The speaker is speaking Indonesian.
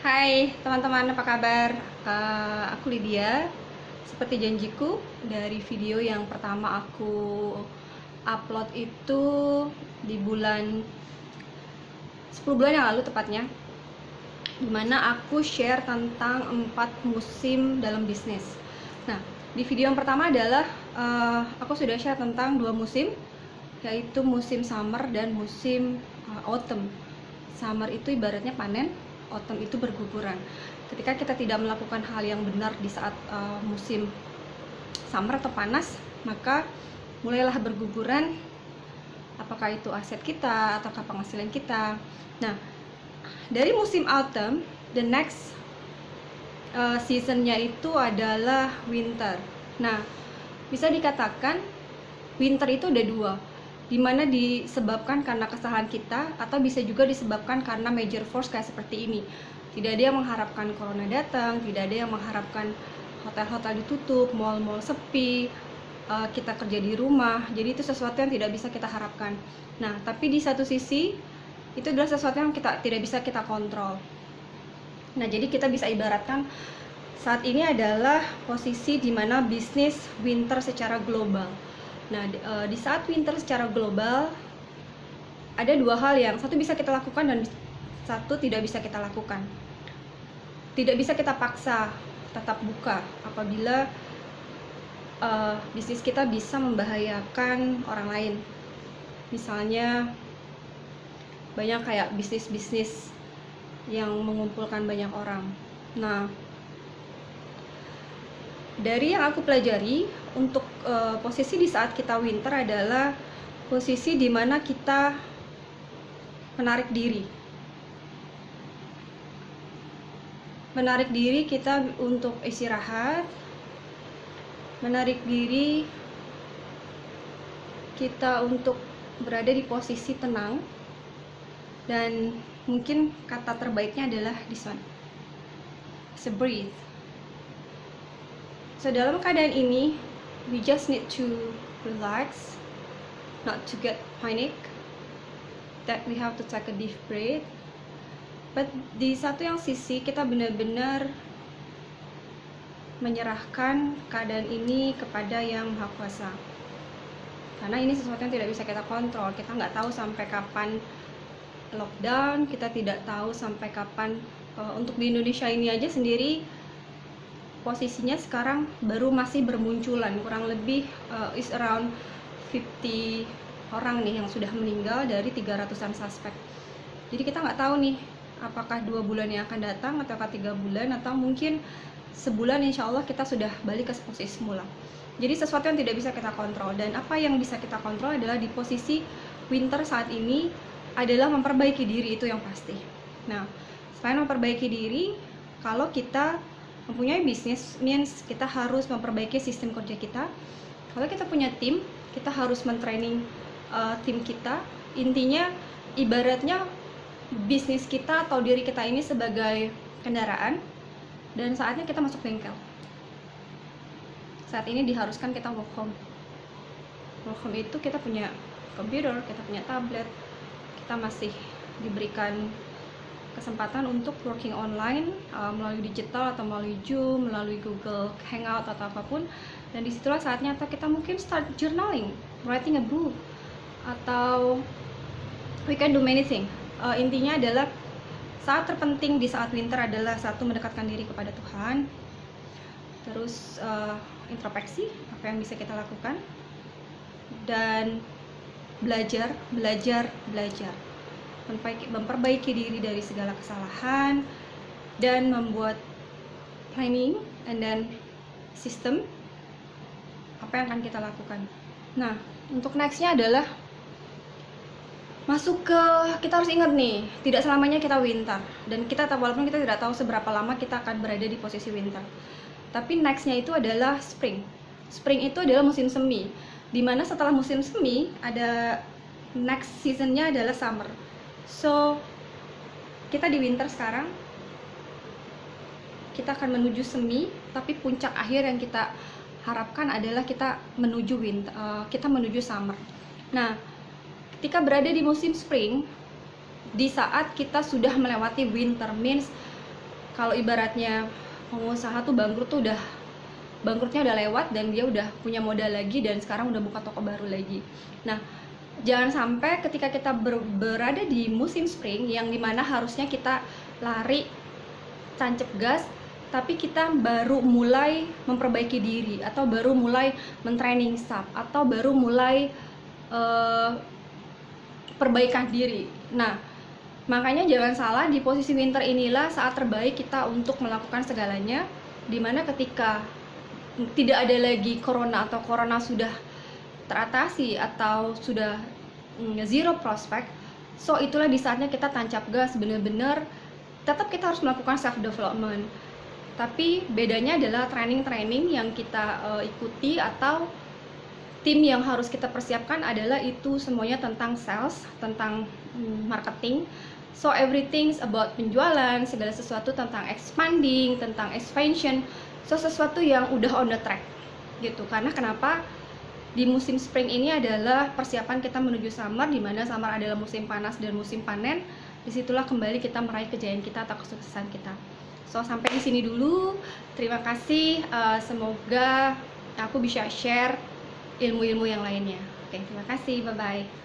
Hai teman-teman, apa kabar? Aku Lydia. Seperti janjiku dari video yang pertama aku upload itu di 10 bulan yang lalu tepatnya, dimana aku share tentang 4 musim dalam bisnis. Nah, di video yang pertama adalah aku sudah share tentang 2 musim, yaitu musim summer dan musim autumn. Summer itu ibaratnya panen, autumn itu berguguran. Ketika kita tidak melakukan hal yang benar di saat musim summer atau panas, maka mulailah berguguran, apakah itu aset kita ataukah penghasilan kita. Nah, dari musim autumn, the next seasonnya itu adalah winter. Nah, bisa dikatakan winter itu ada dua, dimana disebabkan karena kesalahan kita atau bisa juga disebabkan karena major force kayak seperti ini. Tidak ada yang mengharapkan corona datang, tidak ada yang mengharapkan hotel-hotel ditutup, mall-mall sepi, kita kerja di rumah. Jadi itu sesuatu yang tidak bisa kita harapkan. Nah, tapi di satu sisi itu adalah sesuatu yang kita tidak bisa kita kontrol. Nah, jadi kita bisa ibaratkan saat ini adalah posisi di mana bisnis winter secara global. Nah, di saat winter secara global ada dua hal yang satu bisa kita lakukan dan satu tidak bisa kita lakukan. Tidak bisa kita paksa tetap buka apabila bisnis kita bisa membahayakan orang lain. Misalnya banyak kayak bisnis-bisnis yang mengumpulkan banyak orang. Nah, dari yang aku pelajari untuk posisi di saat kita winter adalah posisi di mana kita menarik diri kita untuk istirahat, menarik diri kita untuk berada di posisi tenang, dan mungkin kata terbaiknya adalah this one, breathe. So dalam keadaan ini, we just need to relax, not to get panic, that we have to take a deep breath. But di satu yang sisi kita benar-benar menyerahkan keadaan ini kepada Yang Maha Kuasa. Karena ini sesuatu yang tidak bisa kita kontrol. Kita nggak tahu sampai kapan lockdown, kita tidak tahu sampai kapan. Untuk di Indonesia ini aja sendiri posisinya sekarang baru masih bermunculan, kurang lebih is around 50 orang nih yang sudah meninggal dari 300-an suspek. Jadi kita nggak tahu nih apakah 2 bulan yang akan datang atau 3 bulan atau mungkin sebulan, insya Allah kita sudah balik ke posisi semula. Jadi sesuatu yang tidak bisa kita kontrol, dan apa yang bisa kita kontrol adalah di posisi winter saat ini adalah memperbaiki diri, itu yang pasti. Nah, selain memperbaiki diri, kalau kita mempunyai bisnis, means kita harus memperbaiki sistem kerja kita. Kalau kita punya tim, kita harus mentraining tim kita. Intinya ibaratnya bisnis kita atau diri kita ini sebagai kendaraan, dan saatnya kita masuk bengkel. Saat ini diharuskan kita work home. Work home itu kita punya komputer, kita punya tablet, kita masih diberikan kesempatan untuk working online melalui digital atau melalui Zoom, melalui Google Hangout atau apapun. Dan disitulah saatnya atau kita mungkin start journaling, writing a book, atau we can do many things. Intinya adalah saat terpenting di saat winter adalah satu, mendekatkan diri kepada Tuhan, terus introspeksi apa yang bisa kita lakukan, dan belajar, memperbaiki diri dari segala kesalahan, dan membuat planning and then sistem apa yang akan kita lakukan. Nah, untuk nextnya adalah masuk ke, kita harus ingat nih, tidak selamanya kita winter, dan kita walaupun kita tidak tahu seberapa lama kita akan berada di posisi winter, tapi nextnya itu adalah spring. Spring itu adalah musim semi, dimana setelah musim semi ada next seasonnya adalah summer. So kita di winter sekarang, kita akan menuju semi, tapi puncak akhir yang kita harapkan adalah kita menuju winter, kita menuju summer. Nah, ketika berada di musim spring, di saat kita sudah melewati winter, means kalau ibaratnya pengusaha tuh bangkrutnya udah lewat dan dia udah punya modal lagi dan sekarang udah buka toko baru lagi. Nah, jangan sampai ketika kita berada di musim spring yang dimana harusnya kita lari tancap gas, tapi kita baru mulai memperbaiki diri, atau baru mulai mentraining staff, atau baru mulai perbaikan diri. Nah, makanya jangan salah, di posisi winter inilah saat terbaik kita untuk melakukan segalanya, dimana ketika tidak ada lagi corona atau corona sudah teratasi atau sudah zero prospek, so itulah di saatnya kita tancap gas bener-bener. Tetap kita harus melakukan self development, tapi bedanya adalah training yang kita ikuti atau tim yang harus kita persiapkan adalah itu semuanya tentang sales, tentang marketing. So everything's about penjualan, segala sesuatu tentang expanding, tentang expansion. So sesuatu yang udah on the track gitu. Karena kenapa di musim spring ini adalah persiapan kita menuju summer, di mana summer adalah musim panas dan musim panen. Disitulah kembali kita meraih kejayaan kita atau kesuksesan kita. So sampai di sini dulu. Terima kasih. Semoga aku bisa share ilmu-ilmu yang lainnya. Oke, terima kasih. Bye bye.